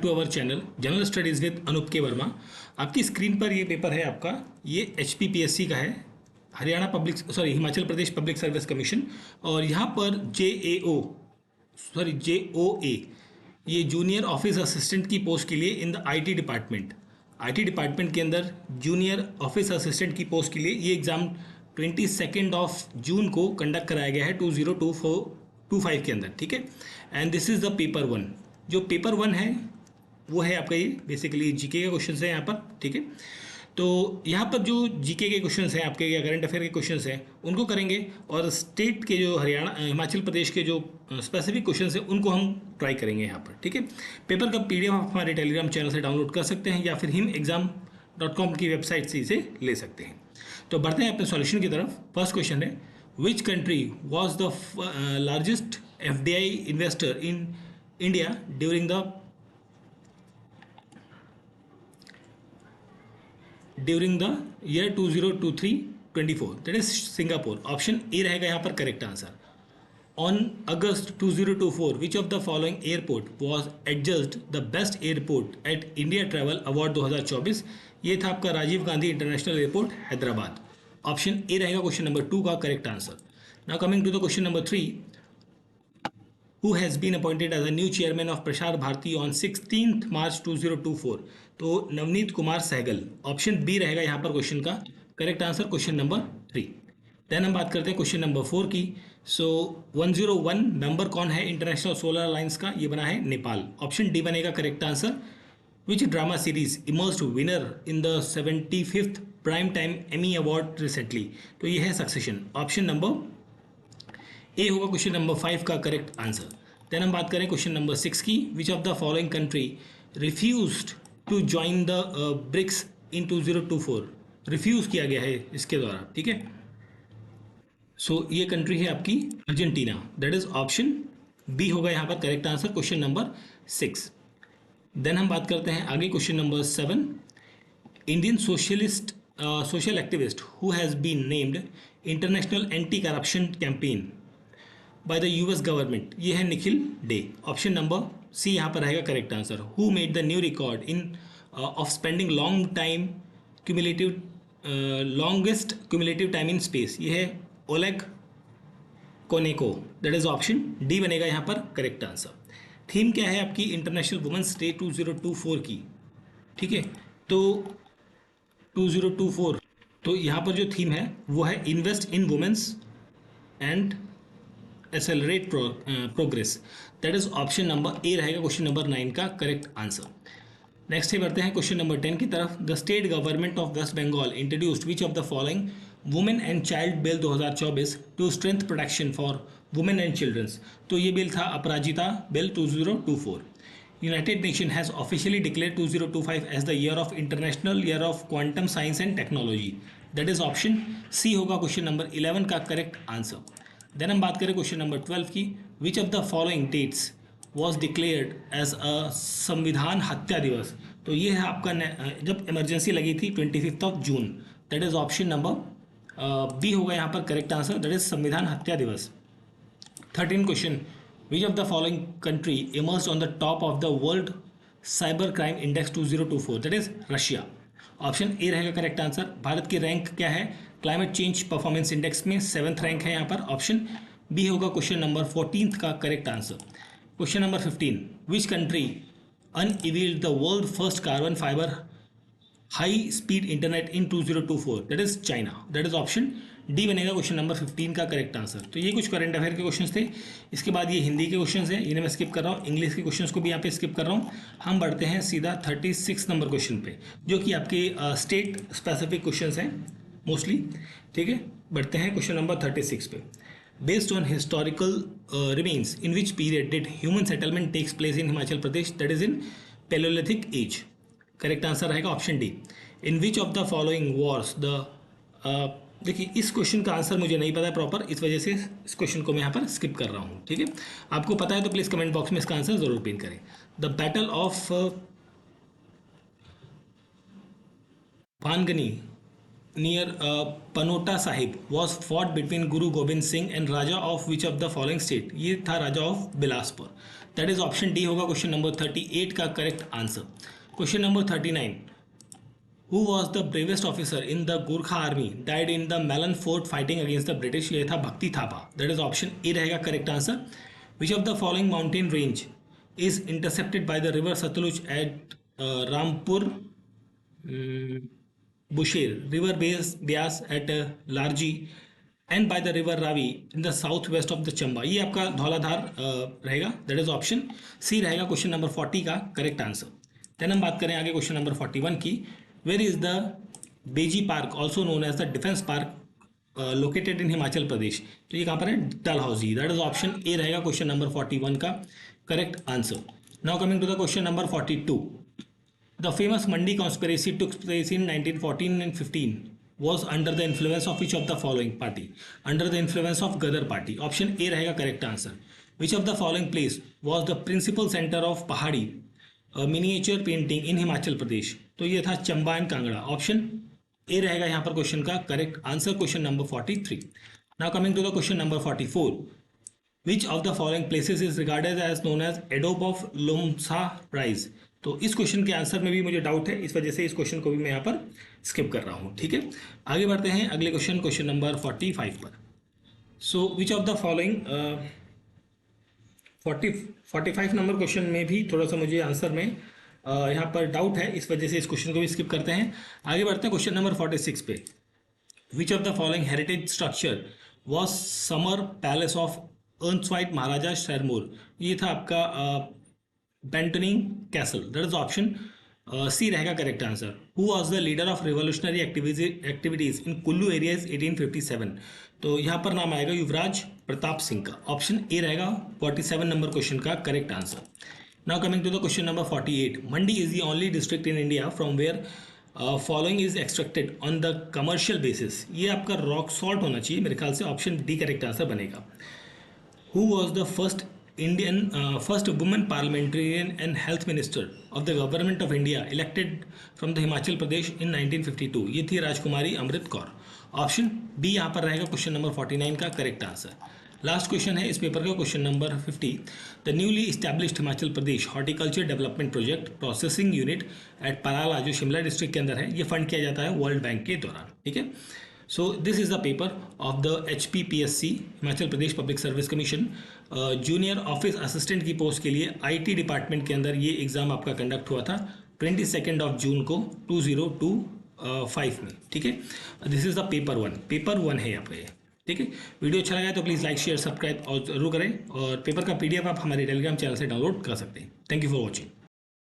To our channel general studies with Anoop K Verma. आपकी screen पर ये पेपर है आपका, ये HPPSC का है, Himachal Pradesh public service commission. और यहाँ पर JOA ये जूनियर ऑफिस असिस्टेंट की पोस्ट के लिए इन द IT डिपार्टमेंट के अंदर जूनियर ऑफिस असिस्टेंट की पोस्ट के लिए ये एग्ज़ाम 22 जून को कंडक्ट कराया गया है 2024-25 के अंदर, ठीक है। And this is the paper 1। जो पेपर 1 है वो है आपका, ये बेसिकली जीके के क्वेश्चन है यहाँ पर, ठीक है। तो यहाँ पर जो जीके के क्वेश्चन हैं आपके या करंट अफेयर के क्वेश्चन हैं उनको करेंगे, और स्टेट के जो हिमाचल प्रदेश के जो स्पेसिफिक क्वेश्चन हैं उनको हम ट्राई करेंगे यहाँ पर, ठीक है। पेपर का PDF आप हमारे टेलीग्राम चैनल से डाउनलोड कर सकते हैं या फिर himexam.com की वेबसाइट से इसे ले सकते हैं। तो बढ़ते हैं अपने सॉल्यूशन की तरफ। फर्स्ट क्वेश्चन है, which country was the largest FDI investor in India during the year 2023-24, that is Singapore. Option A रहेगा यहाँ पर correct answer. On August 2024 which of the following airport was adjudged the best airport at India travel award 2024? ये था आपका Rajiv Gandhi international airport Hyderabad. Option A रहेगा question number 2 का correct answer. Now coming to the question number 3, who has been appointed as a new chairman of Prasar Bharati on 16th March 2024? तो Navneet Kumar Sehgal. Option B रहेगा यहाँ पर question का correct answer, question number 3। Then हम बात करते हैं क्वेश्चन नंबर 4 की। सो 101 मेंबर कौन है इंटरनेशनल सोलर अलायंस का? ये बना है नेपाल। ऑप्शन डी बनेगा correct answer. Which drama series emerged winner in the 75th prime time Emmy award recently? तो ये है सक्सेशन। ऑप्शन नंबर ए होगा क्वेश्चन नंबर 5 का करेक्ट आंसर। देन हम बात करें क्वेश्चन नंबर 6 की। Which of the following country refused to join the BRICS in 2024? Refuse किया गया है इसके द्वारा, ठीक है। सो ये कंट्री है आपकी Argentina, that is option B होगा यहाँ पर correct answer, question number 6। Then हम बात करते हैं आगे question number 7। Indian social activist who has been named international anti corruption campaign by the US government? ये है Nikhil Dey. Option number C यहाँ पर रहेगा correct answer. Who made the new record in of spending longest cumulative time in space? ये है Oleg कोनेको, that is option D बनेगा यहाँ पर करेक्ट आंसर। थीम क्या है आपकी इंटरनेशनल वुमेंस डे 2024 की, ठीक है। तो 2024, तो यहाँ पर जो थीम है वो है invest in womens and accelerate progress, that is option number A रहेगा क्वेश्चन नंबर 9 का करेक्ट आंसर। नेक्स्ट ही बढ़ते हैं क्वेश्चन नंबर 10 की तरफ। The state government of West Bengal introduced which of the following women and child bill 2024 to strength protection for women and childrens? तो ये bill था Aparajita bill 2024। United Nation has officially declare 2025 as the year of international year of quantum science and technology, that is option C होगा question number 11 का correct answer. Then हम बात करें question number 12 की। Which of the following dates was declared as a Samvidhan Hatya दिवस? तो ये है आपका जब इमरजेंसी लगी थी 25 जून, that is option number B होगा यहाँ पर करेक्ट आंसर, दैट इज संविधान हत्या दिवस। 13 question, which of the following country emerged on the top of the world cyber crime index 2024? That is Russia. Option A रहेगा correct answer. Bharat की rank क्या है climate change performance index में? 7th rank है यहाँ पर। ऑप्शन बी होगा question number 14 का correct answer. Question number 15, which country unveiled the world first carbon fibre high speed internet in 2024? That is China, that is option D बनेगा question number 15 का correct answer. तो ये कुछ current affair के questions थे। इसके बाद ये हिंदी के क्वेश्चंस हैं, इन्हें मैं स्किप कर रहा हूँ। इंग्लिश के क्वेश्चंस को भी यहाँ पे स्किप कर रहा हूँ। हम बढ़ते हैं सीधा 36 नंबर क्वेश्चन पे, जो कि आपके स्टेट स्पेसिफिक क्वेश्चंस हैं मोस्टली, ठीक है। बढ़ते हैं क्वेश्चन नंबर 36 पे। Based on historical remains in which period did human settlement takes place in Himachal Pradesh? That is in palaeolithic age. Correct answer रहेगा option D. In which of the following wars the देखिए इस question का answer मुझे नहीं पता है proper, इस वजह से इस क्वेश्चन को मैं यहाँ पर स्किप कर रहा हूँ, ठीक है। आपको पता है तो प्लीज़ कमेंट बॉक्स में इसका आंसर जरूर पिन करें। The battle of Bhangani near Paonta Sahib was fought between Guru Gobind Singh and Raja of which of the following state? ये था Raja of Bilaspur, that is option D होगा क्वेश्चन नंबर 38 का correct answer. Question number 39, who was the bravest officer in the Gorkha army died in the Malaun fort fighting against the British, ये था Bhakti Thapa. That is option A रहेगा correct answer. Which of the following mountain range is intercepted by the river Sutlej at Rampur Bushahr, river Beas at Larji and by the river Ravi in the south west of the Chamba, ये आपका धौलाधार रहेगा। That is option C रहेगा question number 40 का correct answer. Then हम बात करें आगे question number 41 की। Where is the BG park also known as the defence park located in Himachal Pradesh, तो ये कहाँ पर है, Dalhousie. That is option A रहेगा क्वेश्चन नंबर 41 का correct answer. Now coming to the question number 42, the famous Mandi conspiracy took place in 1914 and 15 was under the influence of which of the following party? Under the influence of Gadar party. Option A रहेगा correct answer. Which of the following place was the principal center of पहाड़ी miniature painting in Himachal Pradesh? तो ये था Chamba and Kangra. Option A रहेगा यहाँ पर question का correct answer, question number 43। Now coming to the question number 44, which of the following places is regarded as known as एडोब of Lomasa rise? तो इस क्वेश्चन के आंसर में भी मुझे डाउट है, इस वजह से इस क्वेश्चन को भी मैं यहाँ पर स्किप कर रहा हूँ। ठीक है, आगे बढ़ते हैं अगले क्वेश्चन, क्वेश्चन नंबर 45 पर। So which of the following 45 number question में भी थोड़ा सा मुझे आंसर में यहाँ पर डाउट है, इस वजह से इस क्वेश्चन को भी स्किप करते हैं। आगे बढ़ते हैं क्वेश्चन नंबर 46 पे। Which of the following heritage structure was summer palace of erstwhile Maharaja Sirmaur? ये था आपका Bantony castle. That is option C रहेगा correct answer. Who was the leader of revolutionary activities in Kullu areas 1857? तो यहाँ पर नाम आएगा युवराज प्रताप सिंह का। ऑप्शन ए रहेगा 47 नंबर क्वेश्चन का correct answer. Now coming to the question number 48, Mandi is the only district in India from where following is extracted on the commercial basis? ये आपका रॉक सॉल्ट होना चाहिए मेरे ख्याल से, ऑप्शन डी करेक्ट आंसर बनेगा। Who was the first first woman parliamentarian and health minister of the government of India elected from the Himachal Pradesh in 1952? ये थी राजकुमारी अमृत कौर। ऑप्शन बी यहाँ पर रहेगा क्वेश्चन नंबर 49 का करेक्ट आंसर। लास्ट क्वेश्चन है इस paper का, question number 50, the newly established Himachal Pradesh horticulture development project processing unit at Parala, जो शिमला डिस्ट्रिक्ट के अंदर है, ये फंड किया जाता है वर्ल्ड बैंक के दौरान। ठीक है, so this is the paper of the HPPSC Himachal Pradesh public service commission junior office assistant की पोस्ट के लिए IT डिपार्टमेंट के अंदर ये एग्ज़ाम आपका कंडक्ट हुआ था 22 जून को 2025 में। ठीक है, this is the paper one है यहाँ पे। ठीक है, वीडियो अच्छा लगा तो प्लीज़ लाइक शेयर सब्सक्राइब और जरूर करें, और पेपर का PDF आप हमारे टेलीग्राम चैनल से डाउनलोड कर सकते हैं। Thank you for watching.